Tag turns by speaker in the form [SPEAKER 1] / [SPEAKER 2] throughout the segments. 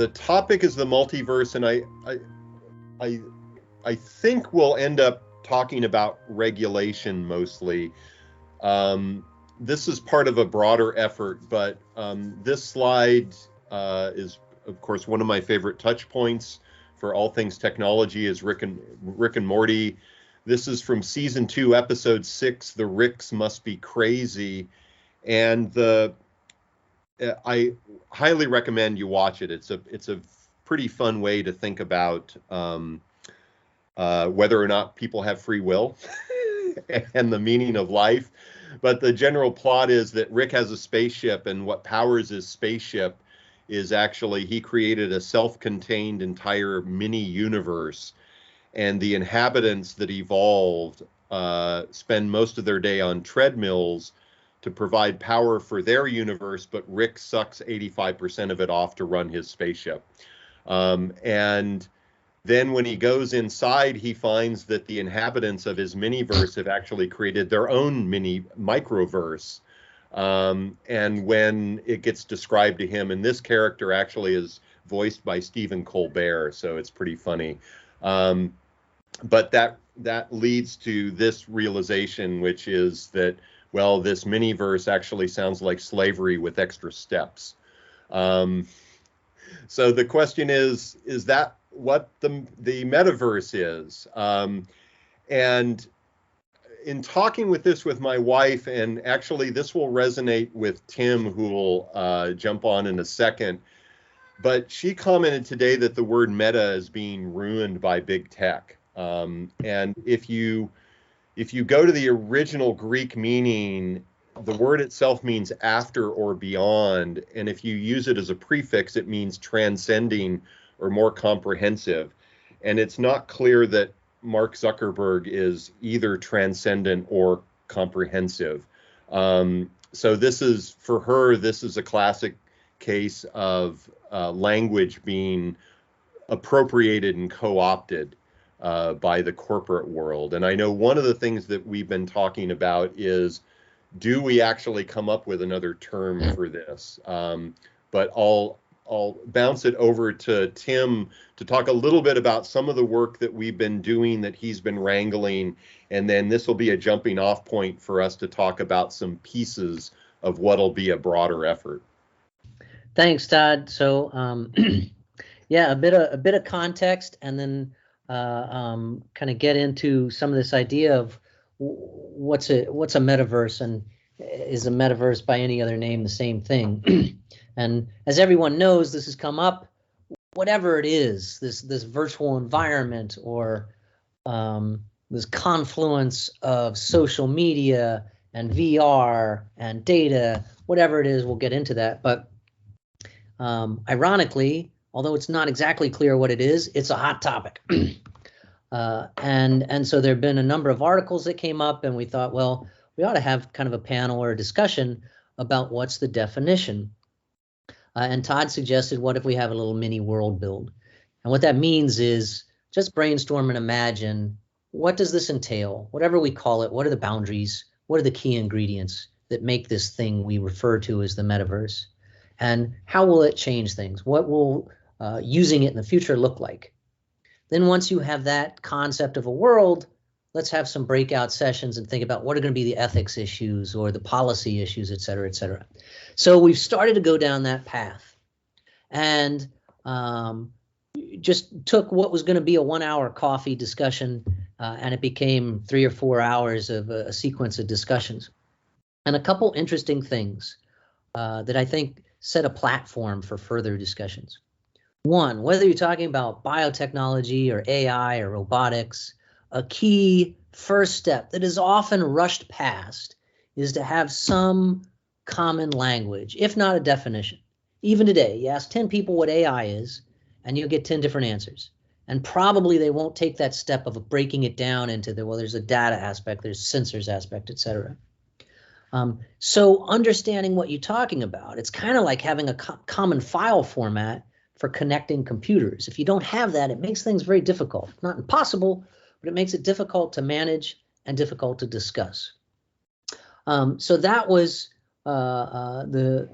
[SPEAKER 1] the topic is the multiverse, and I think we'll end up talking about regulation mostly. This is part of a broader effort, but this slide is, of course, one of my favorite touch points for all things technology is Rick and Morty. This is from season 2, episode 6, The Ricks Must Be Crazy. And I highly recommend you watch it. It's a pretty fun way to think about whether or not people have free will and the meaning of life. But the general plot is that Rick has a spaceship, and what powers his spaceship is actually he created a self-contained entire mini universe, and the inhabitants that evolved spend most of their day on treadmills to provide power for their universe, but Rick sucks 85% of it off to run his spaceship. And then when he goes inside, he finds that the inhabitants of his miniverse have actually created their own mini microverse. And when it gets described to him, and this character actually is voiced by Stephen Colbert, so it's pretty funny. But that leads to this realization, which is that, well, this miniverse actually sounds like slavery with extra steps. So the question is that what the metaverse is? And in talking with my wife, and actually this will resonate with Tim, who will jump on in a second, but she commented today that the word meta is being ruined by big tech. And if you go to the original Greek meaning, the word itself means after or beyond. And if you use it as a prefix, it means transcending or more comprehensive. And it's not clear that Mark Zuckerberg is either transcendent or comprehensive. So this is, for her, this is a classic case of language being appropriated and co-opted by the corporate world. And I know one of the things that we've been talking about is, do we actually come up with another term for this? But I'll bounce it over to Tim to talk a little bit about some of the work that we've been doing that he's been wrangling. And then this will be a jumping off point for us to talk about some pieces of what'll be a broader effort.
[SPEAKER 2] Thanks, Todd. So yeah, a bit of context, and then kind of get into some of this idea of what's a metaverse, and is a metaverse by any other name the same thing? And as everyone knows, this has come up, whatever it is, this virtual environment, or this confluence of social media and VR and data, whatever it is, we'll get into that. But ironically, although it's not exactly clear what it is, it's a hot topic. And so there have been a number of articles that came up, and we thought, well, we ought to have kind of a panel or a discussion about what's the definition. And Todd suggested, what if we have a little mini world build? And what that means is just brainstorm and imagine, what does this entail? Whatever we call it, what are the boundaries? What are the key ingredients that make this thing we refer to as the metaverse? And how will it change things? What will using it in the future look like? Then once you have that concept of a world, let's have some breakout sessions and think about what are going to be the ethics issues or the policy issues, et cetera, et cetera. So we've started to go down that path, and just took what was going to be a 1-hour coffee discussion, and it became 3 or 4 hours of a sequence of discussions. And a couple interesting things that I think set a platform for further discussions. One, whether you're talking about biotechnology or AI or robotics, a key first step that is often rushed past is to have some common language, if not a definition. Even today, you ask 10 people what AI is, and you'll get 10 different answers. And probably they won't take that step of breaking it down into well, there's a data aspect, there's sensors aspect, et cetera. So understanding what you're talking about, it's kind of like having a common file format for connecting computers. If you don't have that, it makes things very difficult. Not impossible, but it makes it difficult to manage and difficult to discuss. So that was the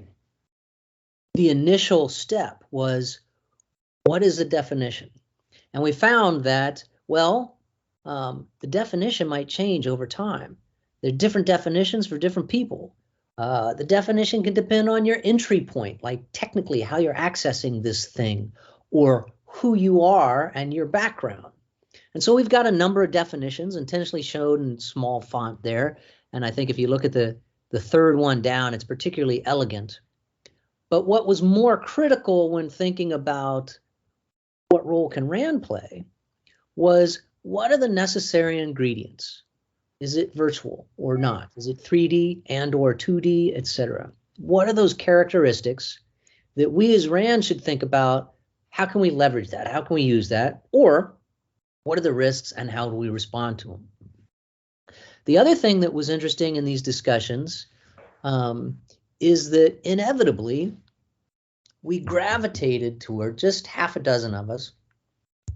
[SPEAKER 2] initial step, was What is a definition? And we found that, well, the definition might change over time. There are different definitions for different people. The definition can depend on your entry point, like technically how you're accessing this thing, or who you are and your background. And so we've got a number of definitions intentionally shown in small font there. And I think if you look at the third one down, it's particularly elegant. But what was more critical when thinking about what role can RAND play was, what are the necessary ingredients? Is it virtual or not? Is it 3D and or 2D, etc.? What are those characteristics that we as RAND should think about? How can we leverage that? How can we use that? Or what are the risks and how do we respond to them? The other thing that was interesting in these discussions is that inevitably we gravitated toward, just half a dozen of us,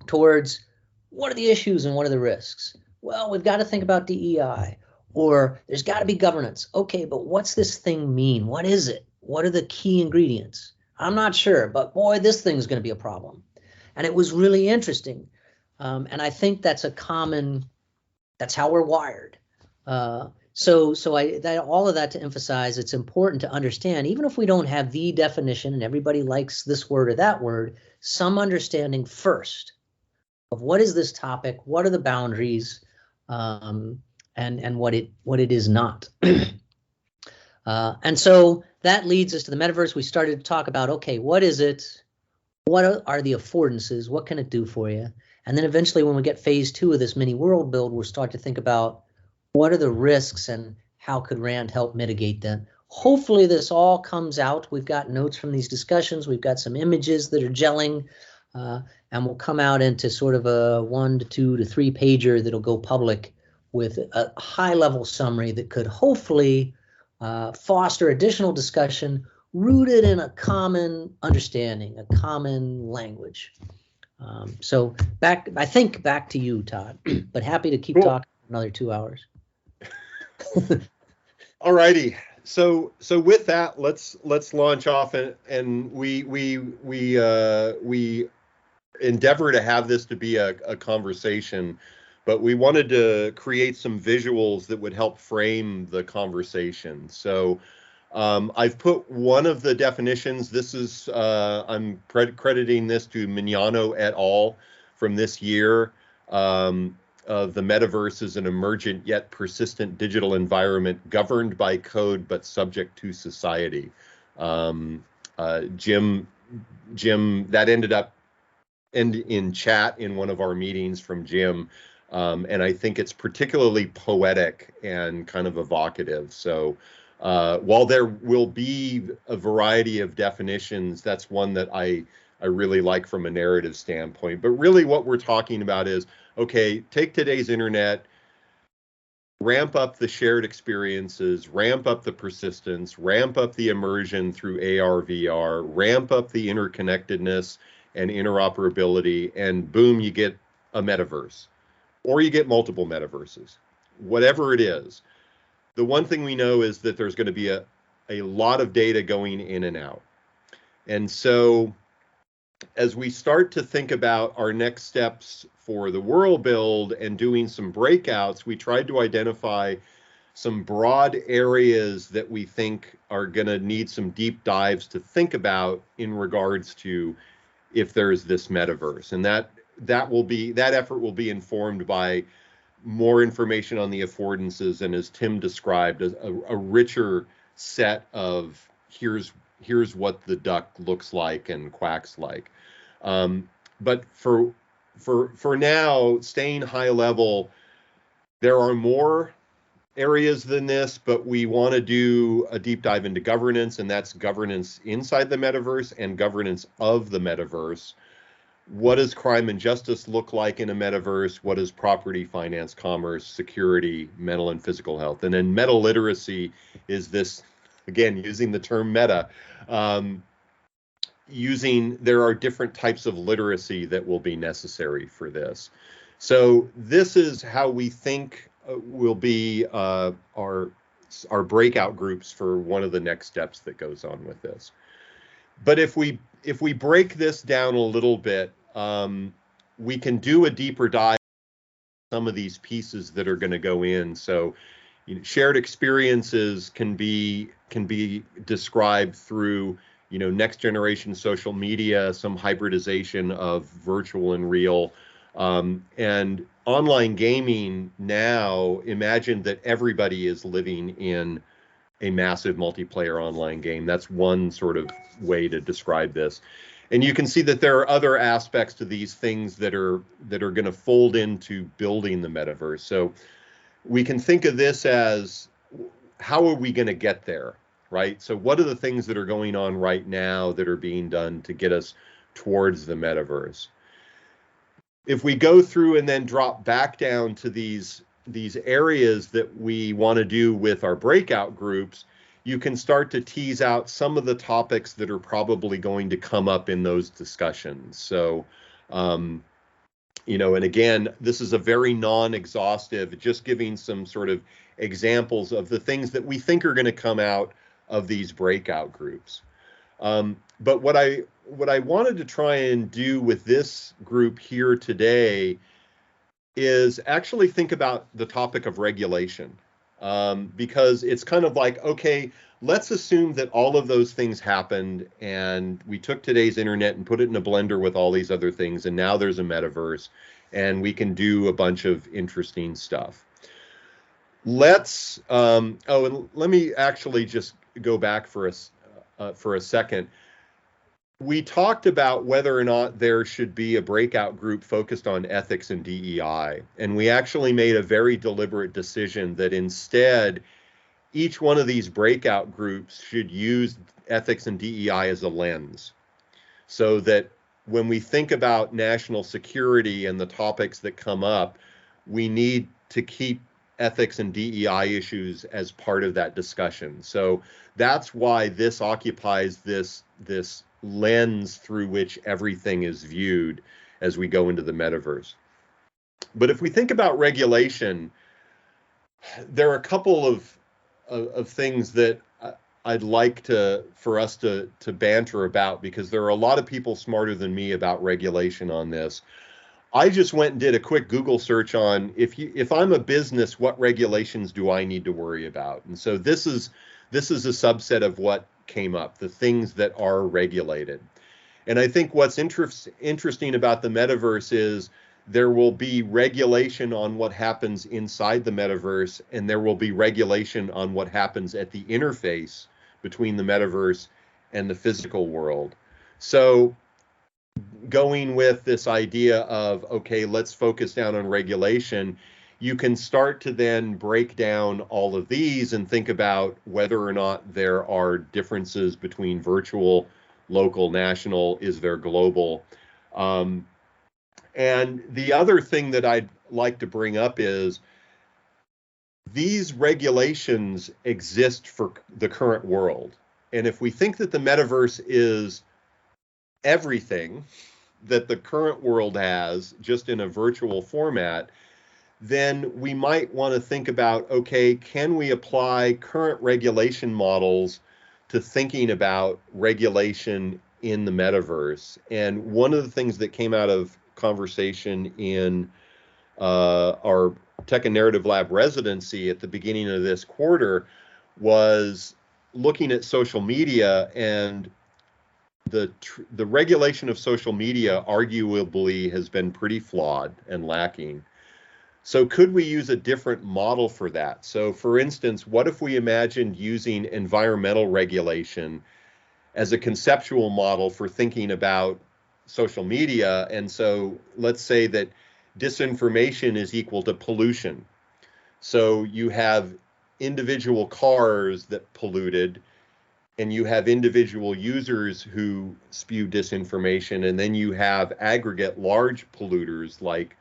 [SPEAKER 2] towards what are the issues and what are the risks? Well, we've got to think about DEI, or there's got to be governance. Okay, but what's this thing mean? What is it? What are the key ingredients? I'm not sure, but boy, this thing's going to be a problem. And it was really interesting. And I think that's that's how we're wired. So all of that to emphasize, it's important to understand, even if we don't have the definition and everybody likes this word or that word, some understanding first of what is this topic, what are the boundaries, and what it is not. And so that leads us to the metaverse. We started to talk about, okay, what is it? What are the affordances? What can it do for you? And then eventually when we get phase 2 of this mini world build, we'll start to think about what are the risks and how could RAND help mitigate them. Hopefully this all comes out. We've got notes from these discussions. We've got some images that are gelling, and we'll come out into sort of a 1 to 2 to 3 pager that'll go public with a high level summary that could hopefully foster additional discussion rooted in a common understanding, a common language. So I think back to you, Todd, but happy to keep talking another 2 hours.
[SPEAKER 1] All righty. So with that, let's launch off, and we endeavor to have this to be a conversation, but we wanted to create some visuals that would help frame the conversation. So I've put one of the definitions. This is I'm crediting this to Mignano et al. From this year. The metaverse is an emergent yet persistent digital environment governed by code but subject to society. Jim, that ended up in chat in one of our meetings from Jim, and I think it's particularly poetic and kind of evocative. So while there will be a variety of definitions, that's one that I really like from a narrative standpoint. But really what we're talking about is, okay, take today's internet, ramp up the shared experiences, ramp up the persistence, ramp up the immersion through AR, VR, ramp up the interconnectedness and interoperability, and boom, you get a metaverse. Or you get multiple metaverses, whatever it is. The one thing we know is that there's going to be a lot of data going in and out. And so as we start to think about our next steps for the world build and doing some breakouts, we tried to identify some broad areas that we think are going to need some deep dives to think about in regards to if there's this metaverse. And that effort will be informed by more information on the affordances, and as Tim described, a richer set of here's what the duck looks like and quacks like. But for now, staying high level, there are more areas than this, but we want to do a deep dive into governance, and that's governance inside the metaverse and governance of the metaverse. What does crime and justice look like in a metaverse? What is property, finance, commerce, security, mental and physical health? And then meta literacy is this, again, using the term meta, there are different types of literacy that will be necessary for this. So this is how we think will be our breakout groups for one of the next steps that goes on with this. But if we if we break this down a little bit, we can do a deeper dive on some of these pieces that are going to go in. So, shared experiences can be described through, next generation social media, some hybridization of virtual and real, and online gaming. Now, imagine that everybody is living in a massive multiplayer online game. That's one sort of way to describe this. And you can see that there are other aspects to these things that are going to fold into building the metaverse. So we can think of this as, how are we going to get there, right? So what are the things that are going on right now that are being done to get us towards the metaverse? If we go through and then drop back down to these areas that we want to do with our breakout groups, you can start to tease out some of the topics that are probably going to come up in those discussions. So, and again, this is a very non-exhaustive, just giving some sort of examples of the things that we think are going to come out of these breakout groups. But what I wanted to try and do with this group here today is actually think about the topic of regulation, because it's kind of like, okay, let's assume that all of those things happened and we took today's internet and put it in a blender with all these other things, and now there's a metaverse and we can do a bunch of interesting stuff. And let me actually just go back for a second. We talked about whether or not there should be a breakout group focused on ethics and DEI. And we actually made a very deliberate decision that instead, each one of these breakout groups should use ethics and DEI as a lens. So that when we think about national security and the topics that come up, we need to keep ethics and DEI issues as part of that discussion. So that's why this occupies this lens through which everything is viewed as we go into the metaverse. But if we think about regulation, there are a couple of things that I'd like for us to banter about, because there are a lot of people smarter than me about regulation on this. I just went and did a quick Google search on, if I'm a business, what regulations do I need to worry about? And so this is a subset of what came up, the things that are regulated. And I think what's interesting about the metaverse is there will be regulation on what happens inside the metaverse, and there will be regulation on what happens at the interface between the metaverse and the physical world. So going with this idea of, okay, let's focus down on regulation, you can start to then break down all of these and think about whether or not there are differences between virtual, local, national, is there global? And the other thing that I'd like to bring up is these regulations exist for the current world. And if we think that the metaverse is everything that the current world has, just in a virtual format, then we might want to think about, okay, can we apply current regulation models to thinking about regulation in the metaverse? And one of the things that came out of conversation in our Tech and Narrative Lab residency at the beginning of this quarter was looking at social media, and the regulation of social media arguably has been pretty flawed and lacking. So could we use a different model for that? So for instance, what if we imagined using environmental regulation as a conceptual model for thinking about social media? And so let's say that disinformation is equal to pollution. So you have individual cars that polluted, and you have individual users who spew disinformation, and then you have aggregate large polluters like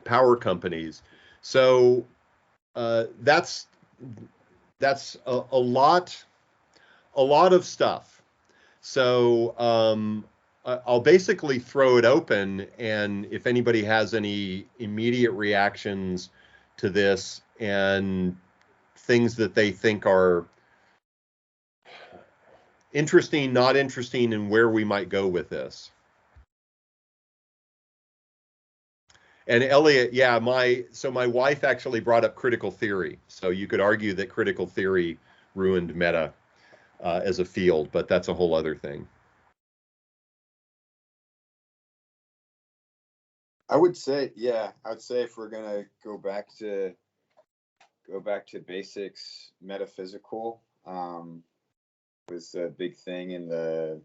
[SPEAKER 1] power companies. So that's a lot of stuff. So I'll basically throw it open, and if anybody has any immediate reactions to this and things that they think are interesting, not interesting, and where we might go with this. And Elliot, yeah, my wife actually brought up critical theory. So you could argue that critical theory ruined meta as a field, but that's a whole other thing.
[SPEAKER 3] I would say if we're gonna go back to basics, metaphysical was a big thing in the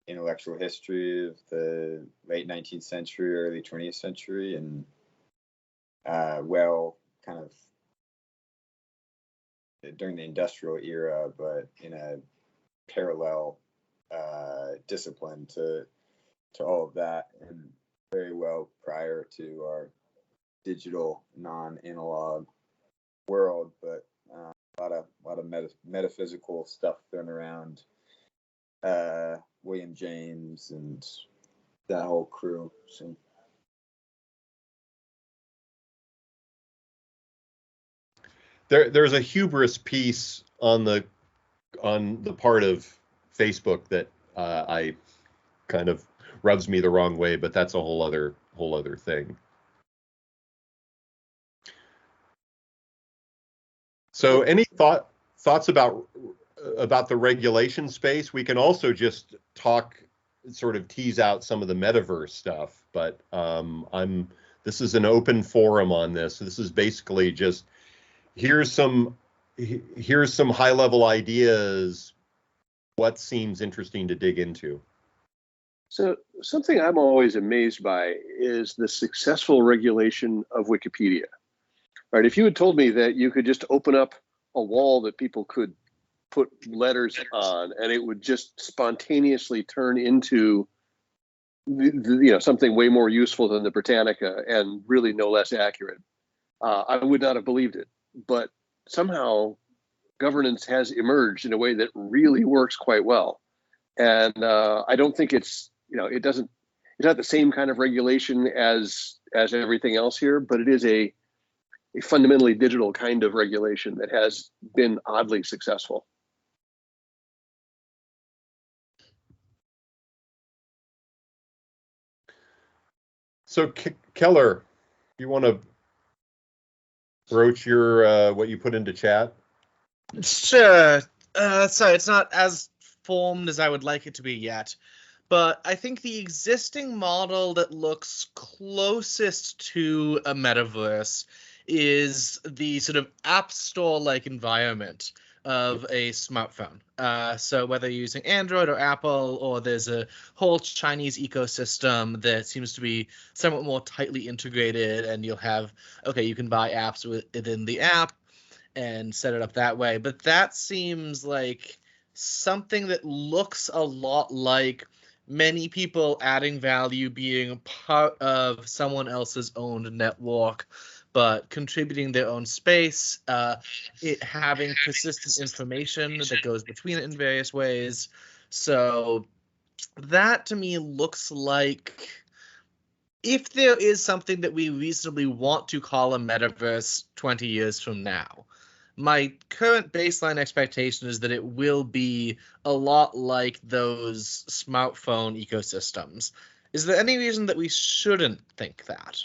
[SPEAKER 3] intellectual history of the late 19th century, early 20th century, and kind of during the industrial era, but in a parallel discipline to all of that, and very well prior to our digital non-analog world, but a lot of metaphysical stuff thrown around. William James and that whole crew. So.
[SPEAKER 1] There's a hubris piece on the part of Facebook that I kind of rubs me the wrong way, but that's a whole other thing. So any thoughts about the regulation space? We can also just sort of tease out some of the metaverse stuff, but this is an open forum on this. So this is basically just here's some high level ideas. What seems interesting to dig into?
[SPEAKER 4] So something I'm always amazed by is the successful regulation of Wikipedia. Right? If you had told me that you could just open up a wall that people could put letters on and it would just spontaneously turn into something way more useful than the Britannica and really no less accurate, I would not have believed it. But somehow governance has emerged in a way that really works quite well. And I don't think it's not the same kind of regulation as everything else here, but it is a fundamentally digital kind of regulation that has been oddly successful.
[SPEAKER 1] So Keller, you want to broach your what you put into chat?
[SPEAKER 5] Sure. Sorry, it's not as formed as I would like it to be yet. But I think the existing model that looks closest to a metaverse is the sort of app store-like environment of a smartphone. So whether you're using Android or Apple, or there's a whole Chinese ecosystem that seems to be somewhat more tightly integrated, and you'll have, you can buy apps within the app and set it up that way. But that seems like something that looks a lot like many people adding value, being a part of someone else's owned network, but contributing their own space, it having persistent information that goes between it in various ways. So that to me looks like, if there is something that we reasonably want to call a metaverse 20 years from now, my current baseline expectation is that it will be a lot like those smartphone ecosystems. Is there any reason that we shouldn't think that?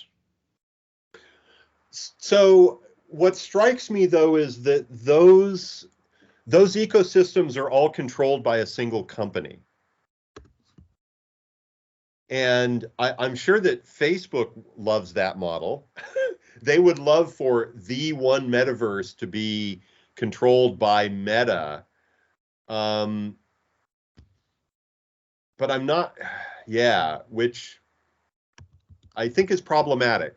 [SPEAKER 1] So what strikes me, though, is that those ecosystems are all controlled by a single company. And I'm sure that Facebook loves that model. They would love for the one metaverse to be controlled by Meta. But I'm not, which I think is problematic.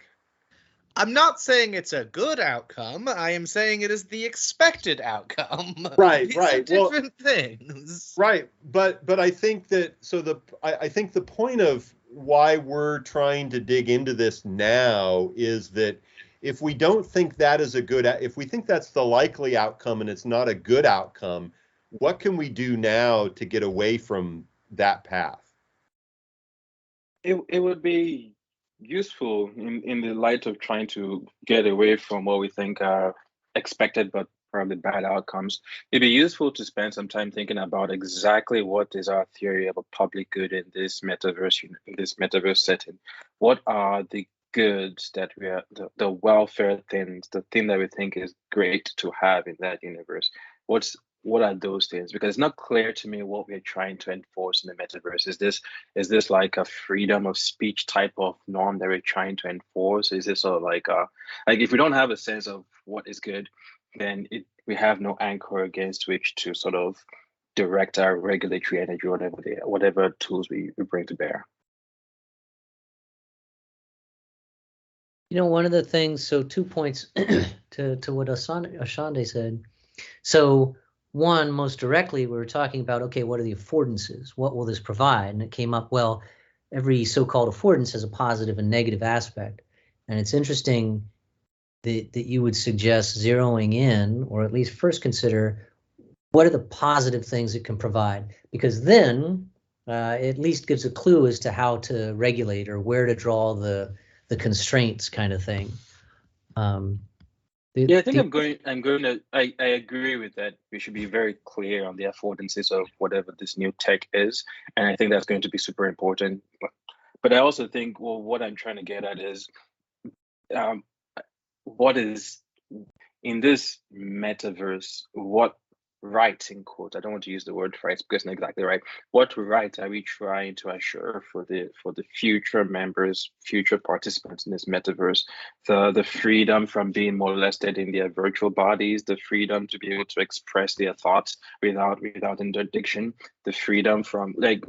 [SPEAKER 5] I'm not saying it's a good outcome. I am saying it is the expected outcome.
[SPEAKER 1] Right,
[SPEAKER 5] These
[SPEAKER 1] right.
[SPEAKER 5] are different things.
[SPEAKER 1] Right, but I think that I think the point of why we're trying to dig into this now is that if we don't think that is if we think that's the likely outcome and it's not a good outcome, what can we do now to get away from that path?
[SPEAKER 6] It would be useful in the light of trying to get away from what we think are expected but
[SPEAKER 7] probably bad outcomes. It'd be useful to spend some time thinking about exactly what is our theory of a public good in this metaverse setting. What are the goods that we are, the welfare things, the thing that we think is great to have in that universe? What are those things? Because it's not clear to me what we're trying to enforce in the metaverse. Is this like a freedom of speech type of norm that we're trying to enforce? Is this sort of like if we don't have a sense of what is good, then we have no anchor against which to sort of direct our regulatory energy, whatever tools we bring to bear.
[SPEAKER 2] You know, one of the things, so 2 points to what Ashande said. So one, most directly, we were talking about, okay, what are the affordances? What will this provide? And it came up, well, every so-called affordance has a positive and negative aspect. And it's interesting that you would suggest zeroing in, or at least first consider, what are the positive things it can provide? Because then it at least gives a clue as to how to regulate or where to draw the constraints, kind of thing.
[SPEAKER 7] Yeah, I think I agree with that. We should be very clear on the affordances of whatever this new tech is. And I think that's going to be super important. But I also think, well, what I'm trying to get at is what is in this metaverse, what rights, in quotes, I don't want to use the word rights because it's not exactly right. What rights are we trying to assure for the future members, future participants in this metaverse? The freedom from being molested in their virtual bodies, the freedom to be able to express their thoughts without interdiction, the freedom from, like,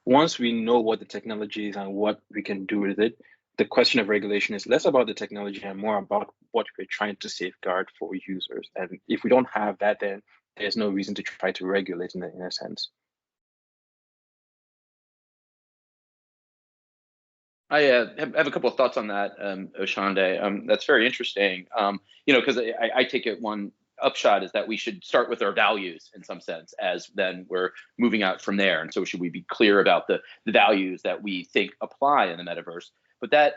[SPEAKER 7] once we know what the technology is and what we can do with it, the question of regulation is less about the technology and more about what we're trying to safeguard for users. And if we don't have that, then there's no reason to try to regulate in a sense.
[SPEAKER 8] I have a couple of thoughts on that, Oshande. That's very interesting. Because I take it one upshot is that we should start with our values in some sense, as then we're moving out from there. And so should we be clear about the values that we think apply in the metaverse? But that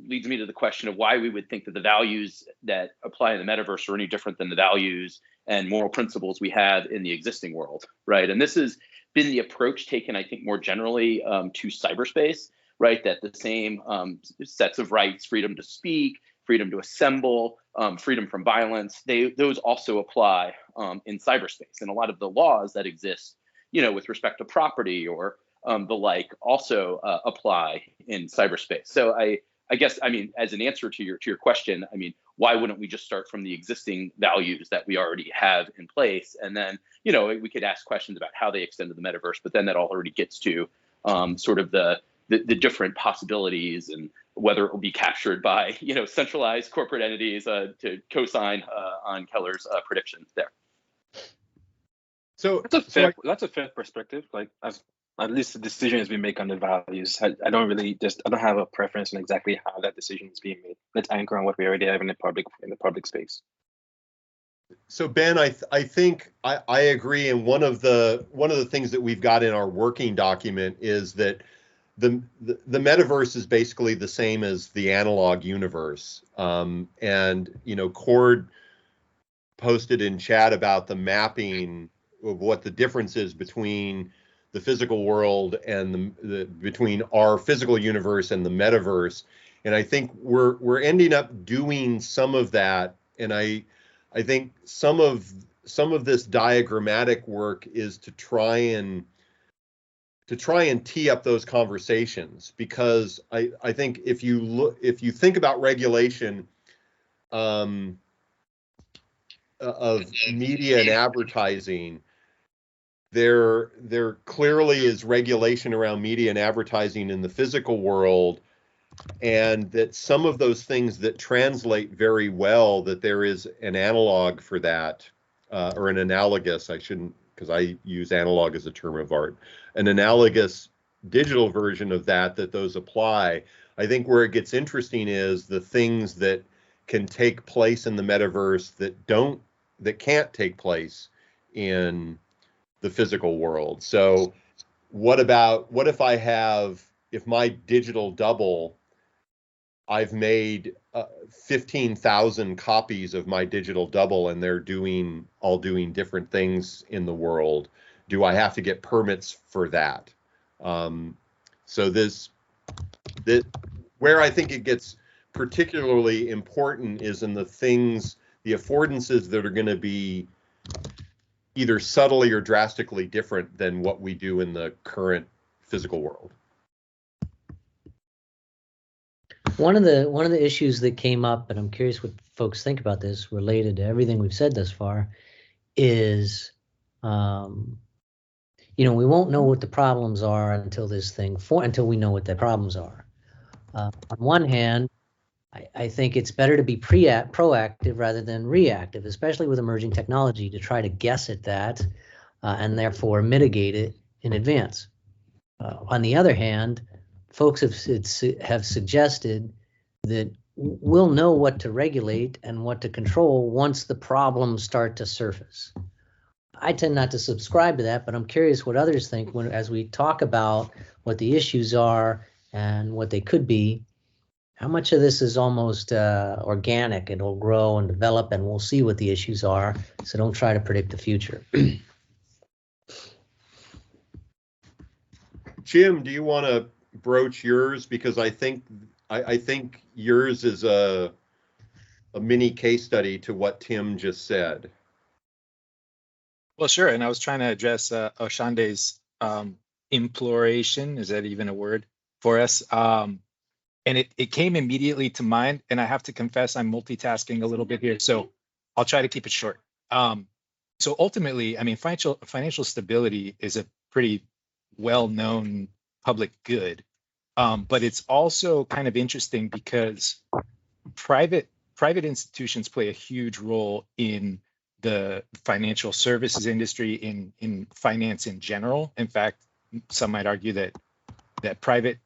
[SPEAKER 8] leads me to the question of why we would think that the values that apply in the metaverse are any different than the values and moral principles we have in the existing world, right? And this has been the approach taken, I think, more generally to cyberspace, right? That the same sets of rights, freedom to speak, freedom to assemble, freedom from violence, those also apply in cyberspace. And a lot of the laws that exist, with respect to property or the like, also apply in cyberspace. So I guess, as an answer to your question, why wouldn't we just start from the existing values that we already have in place? And then, we could ask questions about how they extend to the metaverse, but then that already gets to sort of the different possibilities and whether it will be captured by, centralized corporate entities to co-sign on Keller's prediction there.
[SPEAKER 7] So that's a fair perspective. Like, at least the decisions we make on the values, I don't have a preference on exactly how that decision is being made. Let's anchor on what we already have in the public space.
[SPEAKER 1] So Ben, I think I agree, and one of the things that we've got in our working document is that the metaverse is basically the same as the analog universe, and Cord posted in chat about the mapping of what the difference is between the physical world and between our physical universe and the metaverse. And I think we're ending up doing some of that. And I think some of this diagrammatic work is to try and tee up those conversations, because I think if you think about regulation of media and advertising, there clearly is regulation around media and advertising in the physical world, and that some of those things that translate very well, that there is an analog for that, or an analogous, I shouldn't, because I use analog as a term of art, an analogous digital version of that those apply. I think where it gets interesting is the things that can take place in the metaverse that can't take place in the physical world. So what if my digital double I've made 15,000 copies of my digital double, and they're all doing different things in the world. Do I have to get permits for that? So where I think it gets particularly important is in the affordances that are going to be either subtly or drastically different than what we do in the current physical world.
[SPEAKER 2] One of the issues that came up, and I'm curious what folks think about this, related to everything we've said thus far, is, we won't know what the problems are until we know what the problems are. On one hand, I think it's better to be proactive rather than reactive, especially with emerging technology, to try to guess at that and therefore mitigate it in advance. On the other hand, folks have suggested that we'll know what to regulate and what to control once the problems start to surface. I tend not to subscribe to that, but I'm curious what others think as we talk about what the issues are and what they could be. How much of this is almost organic? It'll grow and develop, and we'll see what the issues are. So don't try to predict the future.
[SPEAKER 1] Jim, do you want to broach yours? Because I think yours is a mini case study to what Tim just said.
[SPEAKER 7] Well, sure. And I was trying to address Oshande's imploration. Is that even a word for us? And it came immediately to mind. And I have to confess, I'm multitasking a little bit here. So I'll try to keep it short. So ultimately, I mean, financial stability is a pretty well-known public good. But it's also kind of interesting because private institutions play a huge role in the financial services industry, in finance in general. In fact, some might argue that private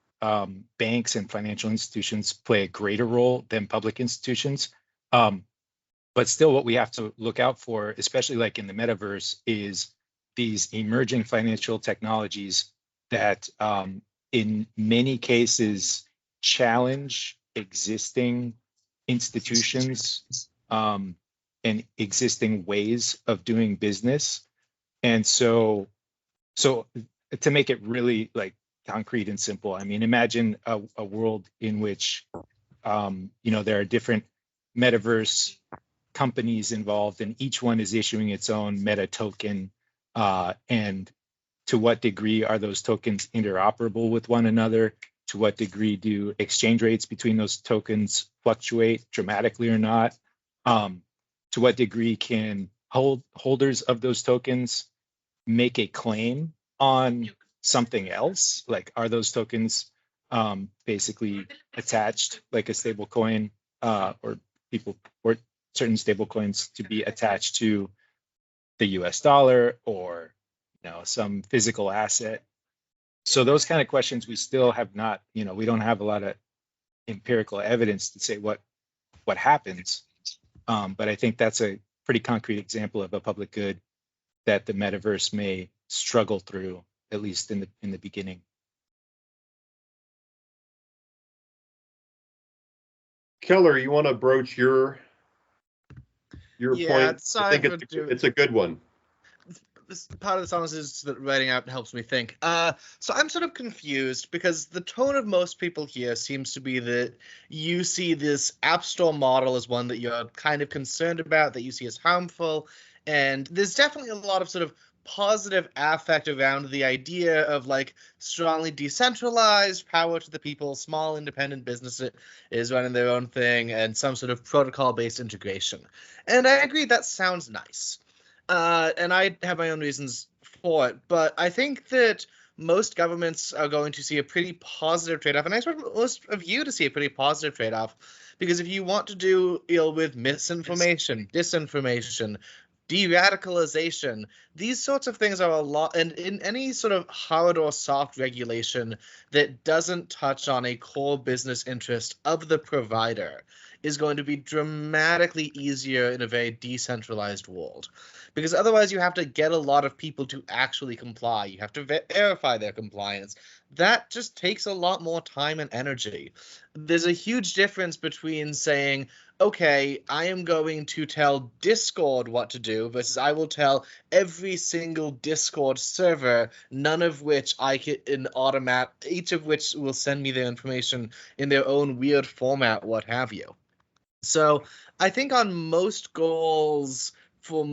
[SPEAKER 7] banks and financial institutions play a greater role than public institutions. But still, what we have to look out for, especially like in the metaverse, is these emerging financial technologies that in many cases challenge existing institutions and existing ways of doing business. And so to make it really like concrete and simple, I mean, imagine a world in which there are different metaverse companies involved, and each one is issuing its own meta token. And to what degree are those tokens interoperable with one another? To what degree do exchange rates between those tokens fluctuate dramatically or not? To what degree can holders of those tokens make a claim on something else? Like, are those tokens basically attached like a stable coin, or certain stable coins to be attached to the US dollar or some physical asset? So those kind of questions we still have not, we don't have a lot of empirical evidence to say what happens. But I think that's a pretty concrete example of a public good that the metaverse may struggle through, at least in the beginning.
[SPEAKER 1] Keller, you want to broach your point? I think it's a good one.
[SPEAKER 5] This part of this honestly is that writing out helps me think. So I'm sort of confused because the tone of most people here seems to be that you see this App Store model as one that you're kind of concerned about, that you see as harmful, and there's definitely a lot of sort of positive affect around the idea of like strongly decentralized power to the people, small independent businesses is running their own thing, and some sort of protocol-based integration. And I agree that sounds nice. And I have my own reasons for it, but I think that most governments are going to see a pretty positive trade-off, and I expect most of you to see a pretty positive trade-off, because if you want to deal with misinformation, disinformation, de-radicalization, these sorts of things are a lot, and in any sort of hard or soft regulation that doesn't touch on a core business interest of the provider is going to be dramatically easier in a very decentralized world. Because otherwise you have to get a lot of people to actually comply. You have to verify their compliance. that just takes a lot more time and energy. There's a huge difference between saying, okay, I am going to tell Discord what to do versus I will tell every single Discord server, none of which I can each of which will send me their information in their own weird format, what have you. So I think on most goals, for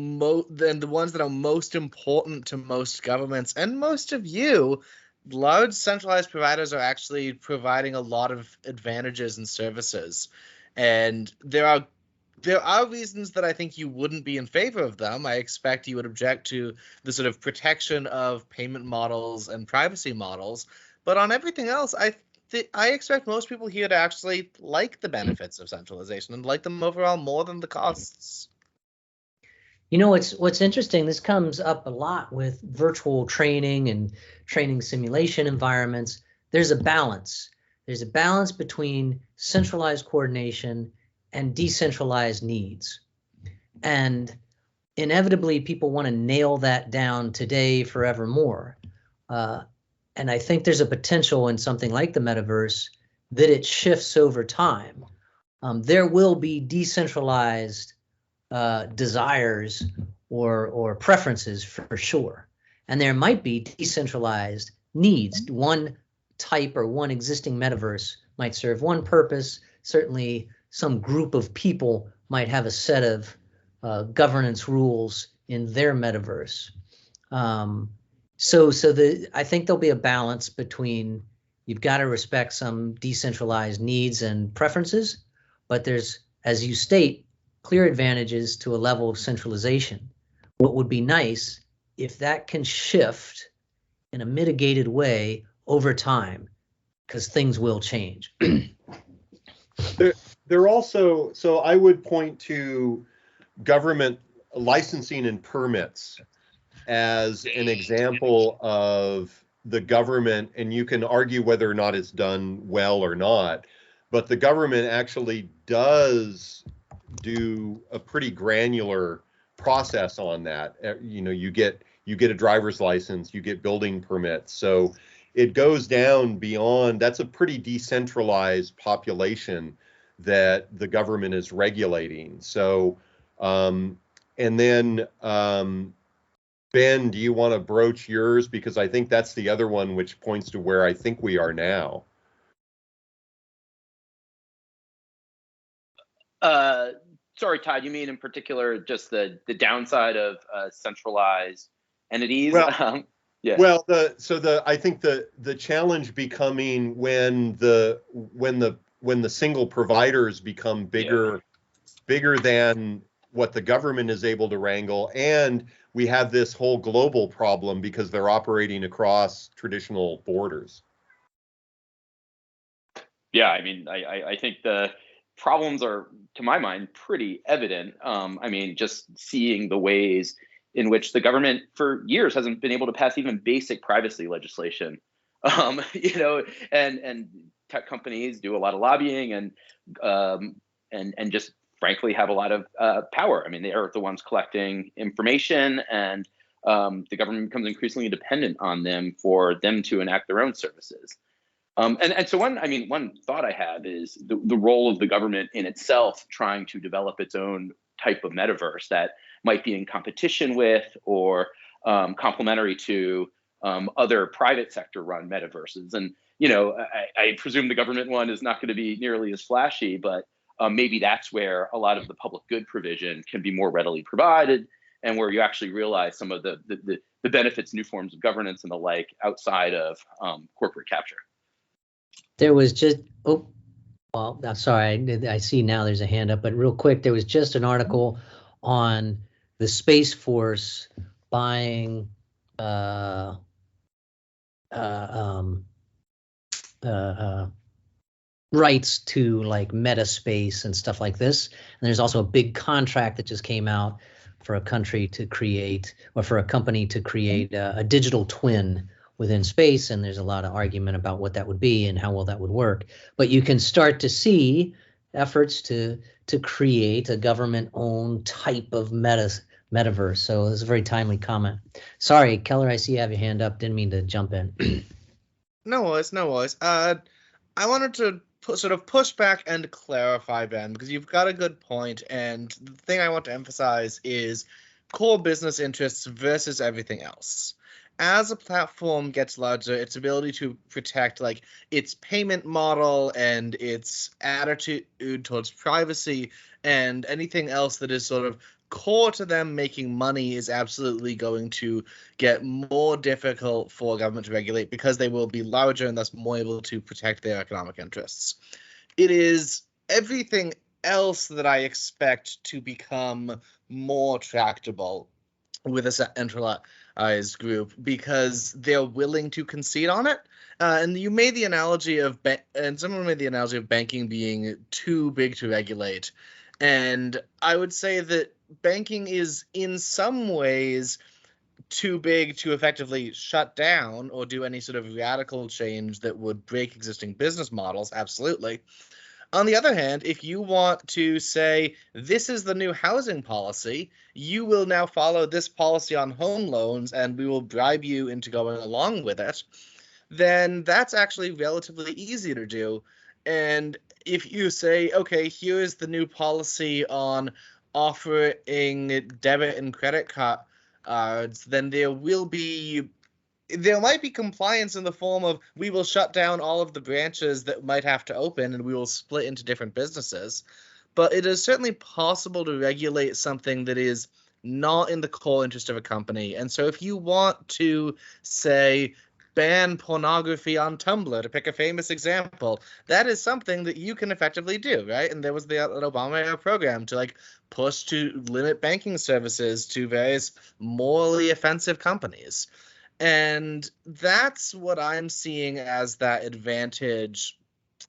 [SPEAKER 5] then the ones that are most important to most governments and most of you, large centralized providers are actually providing a lot of advantages and services. And there are reasons that I think you wouldn't be in favor of them. I expect you would object to the sort of protection of payment models and privacy models. But on everything else, I expect most people here to actually like the benefits of centralization and like them overall more than the costs.
[SPEAKER 2] You know, what's interesting, this comes up a lot with virtual training and training simulation environments. There's a balance. There's a balance between centralized coordination and decentralized needs. And inevitably, people want to nail that down today forevermore. And I think there's a potential in something like the metaverse that it shifts over time. There will be decentralized desires or preferences for sure. And there might be decentralized needs. One type or one existing metaverse might serve one purpose. Certainly some group of people might have a set of governance rules in their metaverse. So I think there'll be a balance between, you've got to respect some decentralized needs and preferences, but there's, as you state, clear advantages to a level of centralization. What would be nice if that can shift in a mitigated way over time, because things will change.
[SPEAKER 1] There also, so I would point to government licensing and permits as an example of the government, and you can argue whether or not it's done well or not, but the government actually does do a pretty granular process on that. You know, you get a driver's license, you get building permits. So it goes down beyond, that's a pretty decentralized population that the government is regulating. So, and then, Ben, do you want to broach yours? Because I think that's the other one which points to where I think we are now.
[SPEAKER 8] Sorry, Todd, you mean in particular just the downside of centralized entities?
[SPEAKER 1] Well,
[SPEAKER 8] yeah.
[SPEAKER 1] Well, I think the challenge becoming when the single providers become bigger than what the government is able to wrangle, and we have this whole global problem because they're operating across traditional borders.
[SPEAKER 8] Yeah, I mean, I think the problems are, to my mind, pretty evident. I mean, just seeing the ways in which the government for years hasn't been able to pass even basic privacy legislation. You know, and tech companies do a lot of lobbying and just frankly have a lot of power. I mean, they are the ones collecting information, and the government becomes increasingly dependent on them for them to enact their own services. And so one thought I have is the role of the government in itself trying to develop its own type of metaverse that might be in competition with or complementary to other private sector run metaverses. And, you know, I presume the government one is not going to be nearly as flashy, but maybe that's where a lot of the public good provision can be more readily provided, and where you actually realize some of the benefits, new forms of governance and the like outside of corporate capture.
[SPEAKER 2] There was just, I'm sorry, I see now there's a hand up, but real quick, there was just an article on the Space Force buying rights to like meta space and stuff like this. And there's also a big contract that just came out for a country to create, or for a company to create a digital twin within space, and there's a lot of argument about what that would be and how well that would work. But you can start to see efforts to create a government-owned type of metaverse. So it's a very timely comment. Sorry, Keller, I see you have your hand up. Didn't mean to jump in.
[SPEAKER 5] No worries, no worries. I wanted to sort of push back and clarify, Ben, because you've got a good point, and the thing I want to emphasize is core business interests versus everything else. As a platform gets larger, its ability to protect like its payment model and its attitude towards privacy and anything else that is sort of core to them making money is absolutely going to get more difficult for government to regulate because they will be larger and thus more able to protect their economic interests. It is everything else that I expect to become more tractable with a centralized group because they're willing to concede on it. And you made the analogy of and someone made the analogy of banking being too big to regulate. And I would say that banking is in some ways too big to effectively shut down or do any sort of radical change that would break existing business models. Absolutely. On the other hand, if you want to say, this is the new housing policy, you will now follow this policy on home loans and we will bribe you into going along with it, then that's actually relatively easy to do. And if you say, okay, here is the new policy on offering debit and credit cards, then there might be compliance in the form of we will shut down all of the branches that might have to open and we will split into different businesses. But it is certainly possible to regulate something that is not in the core interest of a company. And so if you want to say ban pornography on Tumblr, to pick a famous example, that is something that you can effectively do, right? And there was the Obama era program to like push to limit banking services to various morally offensive companies. And that's what I'm seeing as that advantage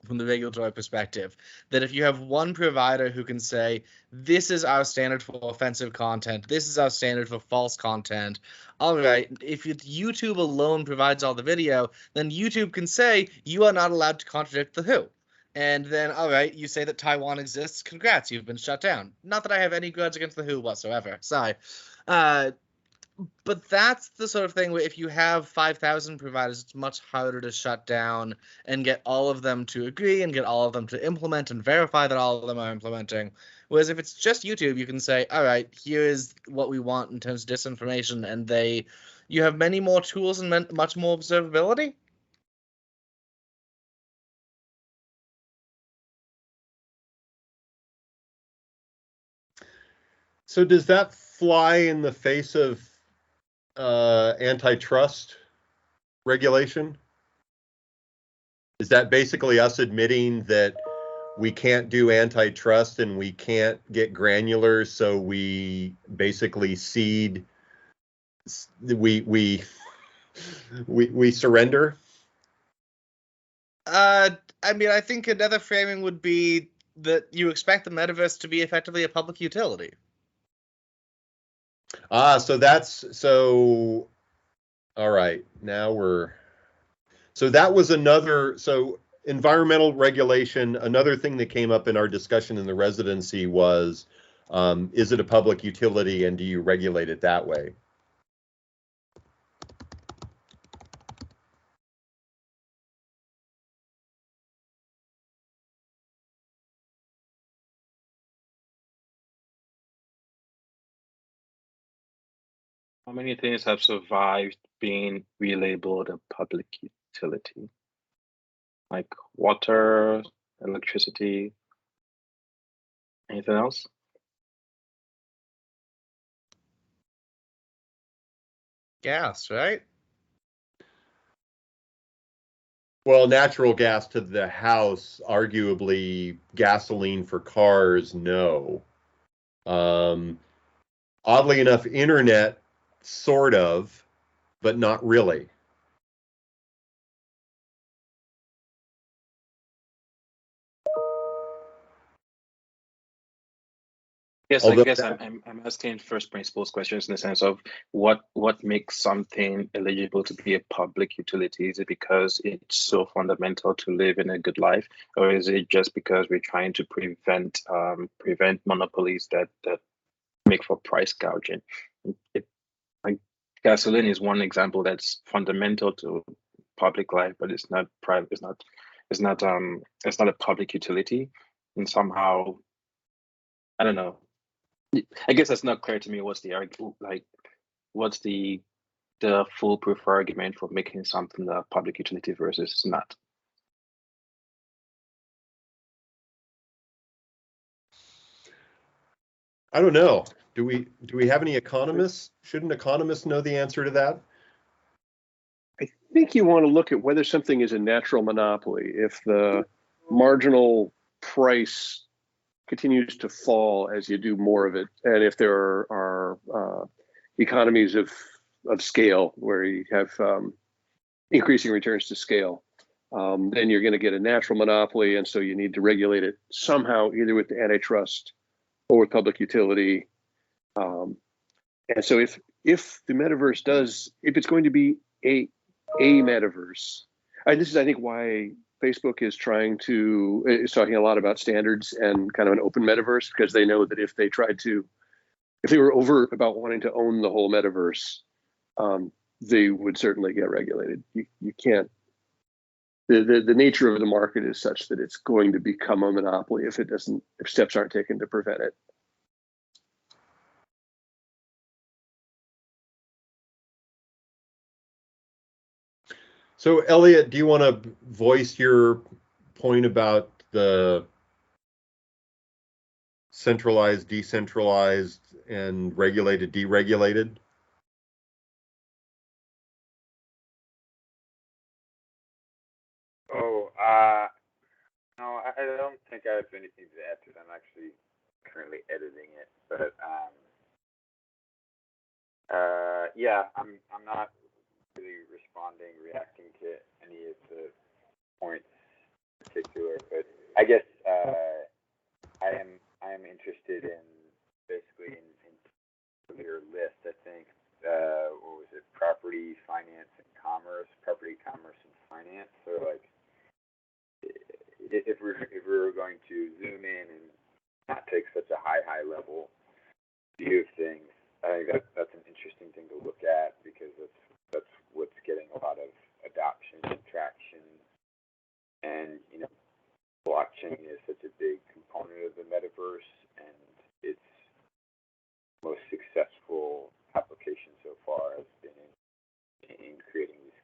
[SPEAKER 5] from the regulatory perspective. That if you have one provider who can say, this is our standard for offensive content, this is our standard for false content, all right, if YouTube alone provides all the video, then YouTube can say, you are not allowed to contradict the WHO. And then, all right, you say that Taiwan exists, congrats, you've been shut down. Not that I have any grudge against the WHO whatsoever, sorry. But that's the sort of thing where if you have 5,000 providers, it's much harder to shut down and get all of them to agree and get all of them to implement and verify that all of them are implementing. Whereas if it's just YouTube, you can say, all right, here is what we want in terms of disinformation, and you have many more tools and much more observability.
[SPEAKER 1] So does that fly in the face of antitrust regulation? Is that basically us admitting that we can't do antitrust and we can't get granular, so we basically cede, we surrender?
[SPEAKER 5] I mean, I think another framing would be that you expect the metaverse to be effectively a public utility.
[SPEAKER 1] So all right, so that was so environmental regulation. Another thing that came up in our discussion in the residency was, is it a public utility and do you regulate it that way?
[SPEAKER 7] How many things have survived being relabeled a public utility? Like water, electricity, anything else?
[SPEAKER 5] Gas, right?
[SPEAKER 1] Well, natural gas to the house, arguably gasoline for cars, no. Oddly enough, internet, sort of, but not really.
[SPEAKER 7] Yes, I guess I'm asking first principles questions in the sense of what makes something eligible to be a public utility? Is it because it's so fundamental to live in a good life, or is it just because we're trying to prevent monopolies that make for price gouging? Like gasoline is one example that's fundamental to public life, but it's not private. It's not a public utility, and somehow, I don't know. I guess that's not clear to me. What's the foolproof argument for making something a public utility versus not?
[SPEAKER 1] I don't know. Do we have any economists? Shouldn't economists know the answer to that?
[SPEAKER 4] I think you want to look at whether something is a natural monopoly. If the marginal price continues to fall as you do more of it, and if there are economies of scale where you have increasing returns to scale, then you're going to get a natural monopoly, and so you need to regulate it somehow, either with the antitrust or with public utility. And so if the metaverse if it's going to be a metaverse, this is, I think, why Facebook is talking a lot about standards and kind of an open metaverse, because they know that if they were overt about wanting to own the whole metaverse, they would certainly get regulated. You can't. The nature of the market is such that it's going to become a monopoly if steps aren't taken to prevent it.
[SPEAKER 1] So, Elliot, do you want to voice your point about the centralized, decentralized, and regulated, deregulated?
[SPEAKER 3] No, I don't think I have anything to add to it. I'm actually currently editing it, but yeah, I'm not really reacting to any of the points in particular, but I guess I am interested in basically in your list. I think what was it? Property, finance, and commerce. Property, commerce, and finance. So like, if we were going to zoom in and not take such a high level view of things, I think that's an interesting thing to look at, because that's what's getting a lot of adoption and traction. And blockchain is such a big component of the metaverse, and its most successful application so far has been in creating these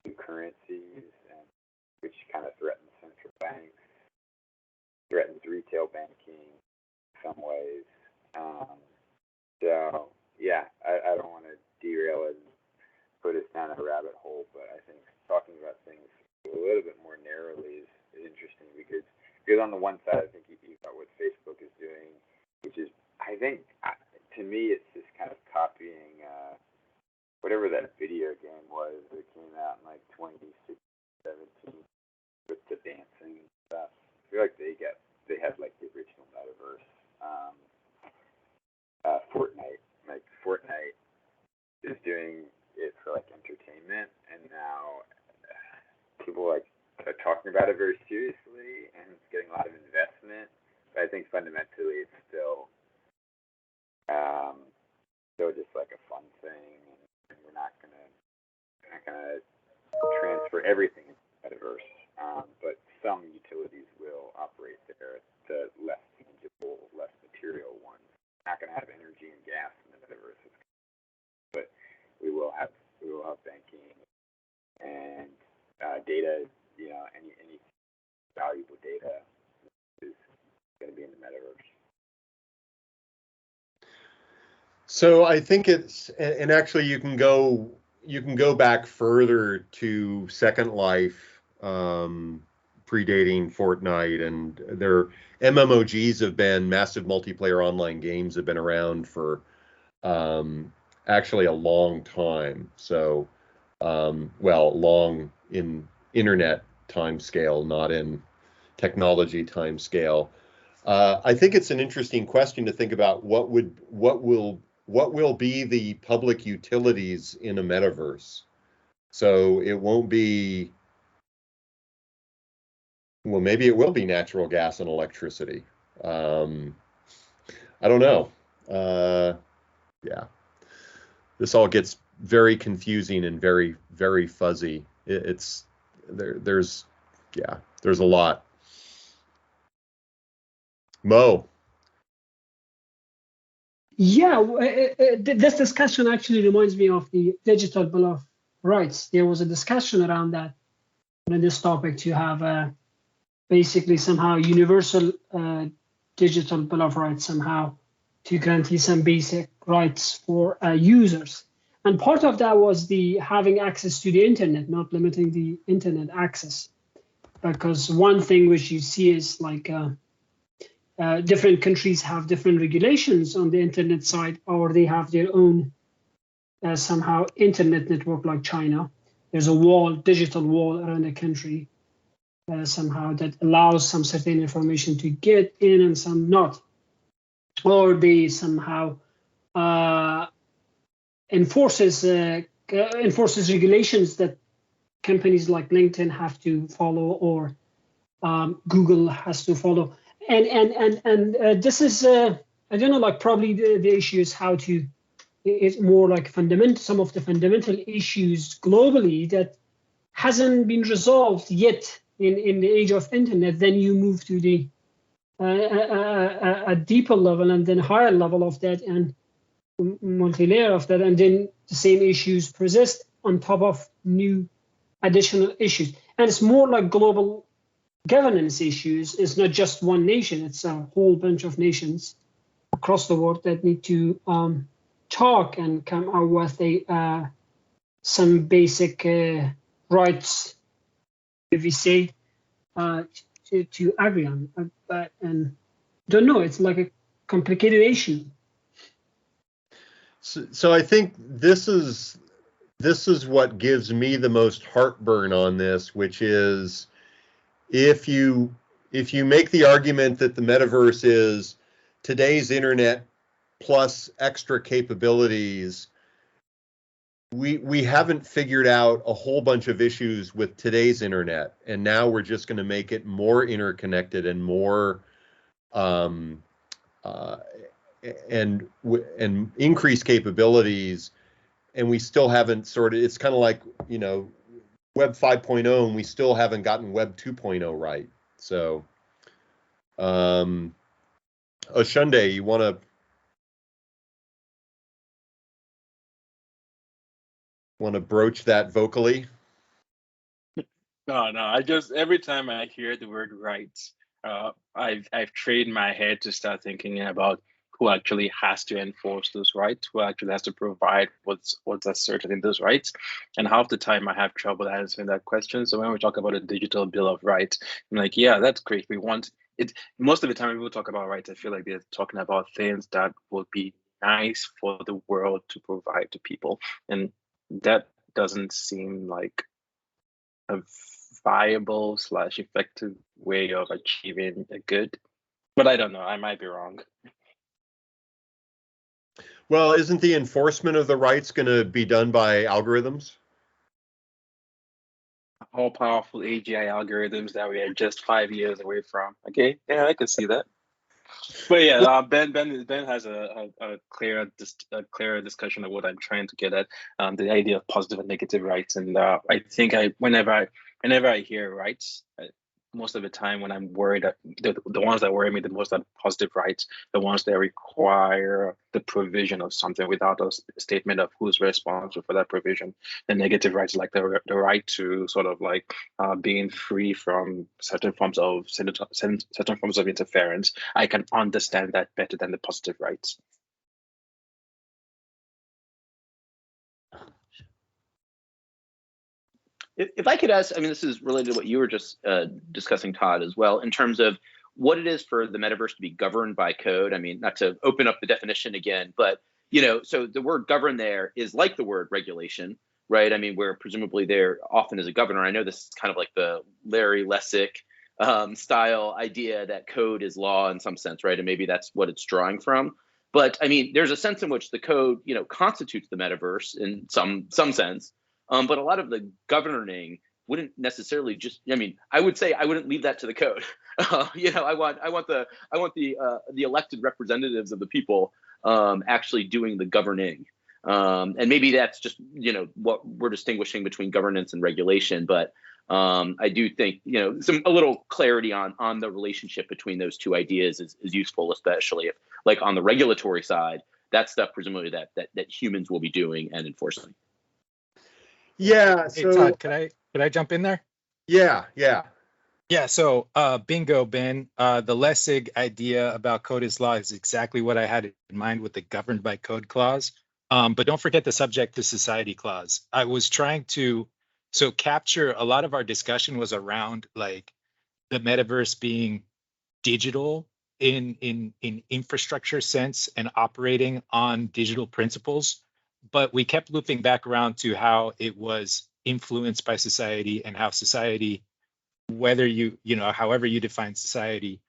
[SPEAKER 3] new currencies, and which kind of threatens central banks, threatens retail banking in some ways. So yeah, I don't want to derail it and put us down a rabbit hole, but I think talking about things a little bit more narrowly is interesting, because on the one side, I think you got what Facebook is doing, which is, I think, to me, it's just kind of copying whatever that video game was that came out in like 2016, 17 with the dancing and stuff. I feel like they had like the original metaverse. Fortnite, like Fortnite is doing it for like entertainment, and now people like are talking about it very seriously, and it's getting a lot of investment. But I think fundamentally it's still just like a fun thing, and we're not gonna transfer everything into the metaverse. But some utilities will operate there, the less tangible, less material ones. We're not gonna have energy and gas in the metaverse, but we will have banking and data. Any valuable data is going to be in the metaverse.
[SPEAKER 1] So I think and actually you can go back further to Second Life, predating Fortnite, and their MMOGs have been massive multiplayer online games, have been around for actually a long time. So long in internet time scale, not in technology time scale. I think it's an interesting question to think about what will be the public utilities in a metaverse. So it won't be, well, maybe it will be natural gas and electricity. I don't know. Yeah, this all gets very confusing and very, very fuzzy. it's there's there's a lot. Mo.
[SPEAKER 9] Yeah, this discussion actually reminds me of the digital bill of rights. There was a discussion around that on this topic to have basically somehow universal digital bill of rights somehow to guarantee some basic rights for users. And part of that was the having access to the internet, not limiting the internet access. Because one thing which you see is like different countries have different regulations on the internet side, or they have their own somehow internet network like China. There's a wall, digital wall around the country somehow that allows some certain information to get in and some not. Or they somehow enforces regulations that companies like LinkedIn have to follow, or Google has to follow. And this is I don't know, like probably the issue is how to, it's more like some of the fundamental issues globally that hasn't been resolved yet in the age of internet. Then you move to the a deeper level and then higher level of that and multi-layer of that, and then the same issues persist on top of new additional issues. And it's more like global governance issues. It's not just one nation, it's a whole bunch of nations across the world that need to talk and come out with some basic rights, if we say, to agree on. And don't know, it's like a complicated issue.
[SPEAKER 1] So I think this is what gives me the most heartburn on this, which is if you make the argument that the metaverse is today's internet plus extra capabilities, we haven't figured out a whole bunch of issues with today's internet, and now we're just going to make it more interconnected and more and increase capabilities, and we still haven't it's kind of like, Web 5.0, and we still haven't gotten Web 2.0 right. So, Oshunde, you want to broach that vocally?
[SPEAKER 7] No. I just, every time I hear the word rights, I've trained my head to start thinking about who actually has to enforce those rights, who actually has to provide what's asserted in those rights. And half the time I have trouble answering that question. So when we talk about a digital bill of rights, I'm like, yeah, that's great. We want it. Most of the time when people talk about rights, I feel like they're talking about things that would be nice for the world to provide to people. And that doesn't seem like a viable / effective way of achieving a good. But I don't know, I might be wrong.
[SPEAKER 1] Well, isn't the enforcement of the rights going to be done by algorithms?
[SPEAKER 7] All powerful AGI algorithms that we are just 5 years away from. Okay, yeah, I can see that. But yeah, Ben has a clearer discussion of what I'm trying to get at, the idea of positive and negative rights. And I think whenever I hear rights, most of the time when I'm worried, the ones that worry me the most are positive rights, the ones that require the provision of something without a statement of who's responsible for that provision. The negative rights, like the right to sort of like being free from certain forms of interference. I can understand that better than the positive rights.
[SPEAKER 8] If I could ask, I mean, this is related to what you were just discussing, Todd, as well, in terms of what it is for the metaverse to be governed by code. I mean, not to open up the definition again, but, so the word govern there is like the word regulation, right? I mean, where presumably there often is a governor. I know this is kind of like the Larry Lessig style idea that code is law in some sense, right? And maybe that's what it's drawing from. But I mean, there's a sense in which the code, constitutes the metaverse in some sense. But a lot of the governing wouldn't necessarily I would say I wouldn't leave that to the code. I want the elected representatives of the people actually doing the governing. And maybe that's just, what we're distinguishing between governance and regulation. But I do think, a little clarity on the relationship between those two ideas is useful, especially if, like, on the regulatory side, that stuff presumably that humans will be doing and enforcing.
[SPEAKER 1] Yeah.
[SPEAKER 10] Hey,
[SPEAKER 1] So
[SPEAKER 10] Todd, could I jump in there?
[SPEAKER 1] yeah.
[SPEAKER 10] Yeah, so bingo, Ben. The Lessig idea about code is law is exactly what I had in mind with the governed by code clause. But don't forget the subject to society clause. I was trying to capture a lot of our discussion was around like the metaverse being digital in infrastructure sense and operating on digital principles. But we kept looping back around to how it was influenced by society and how society, whether however you define society,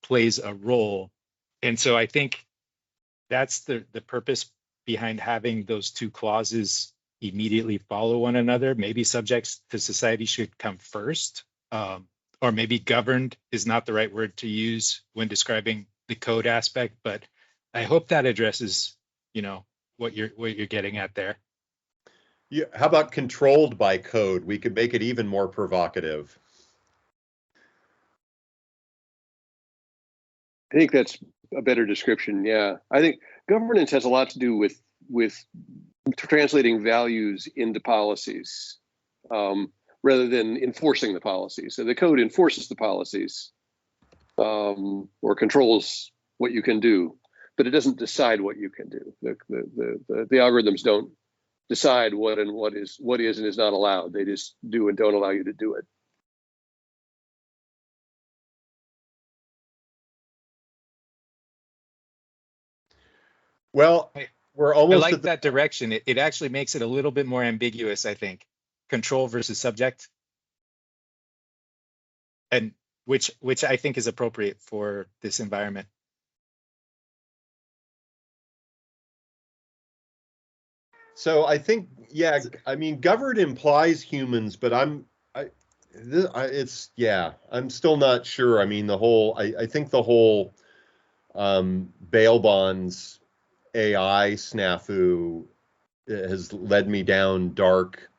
[SPEAKER 10] plays a role. And so I think that's the purpose behind having those two clauses immediately follow one another. Maybe subjects to society should come first, or maybe governed is not the right word to use when describing the code aspect. But I hope that addresses, what you're getting at there.
[SPEAKER 1] Yeah. How about controlled by code? We could make it even more provocative.
[SPEAKER 4] I think that's a better description. Yeah, I think governance has a lot to do with translating values into policies, rather than enforcing the policies. So the code enforces the policies, or controls what you can do, but it doesn't decide what you can do. The algorithms don't decide what is and is not allowed. They just do and don't allow you to do it.
[SPEAKER 1] Well, we're
[SPEAKER 10] I
[SPEAKER 1] almost
[SPEAKER 10] like
[SPEAKER 1] at the,
[SPEAKER 10] that direction. It actually makes it a little bit more ambiguous, I think. Control versus subject. And which I think is appropriate for this environment.
[SPEAKER 1] so I think, yeah, I mean, governed implies humans, but I'm still not sure. I mean, I think the whole bail bonds AI snafu has led me down dark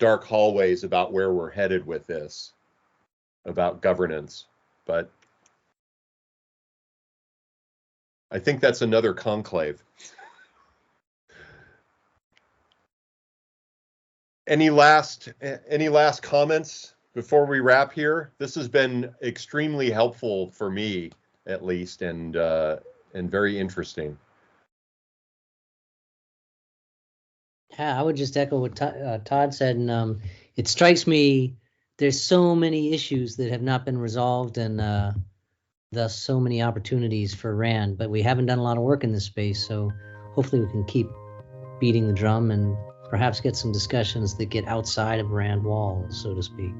[SPEAKER 1] hallways about where we're headed with this, about governance. But I think that's another conclave. Any last comments before we wrap here? This has been extremely helpful for me, at least, and very interesting.
[SPEAKER 2] Yeah, I would just echo what Todd said, and it strikes me there's so many issues that have not been resolved, and thus so many opportunities for RAND. But we haven't done a lot of work in this space, so hopefully we can keep beating the drum and perhaps get some discussions that get outside of RAND walls, so to speak.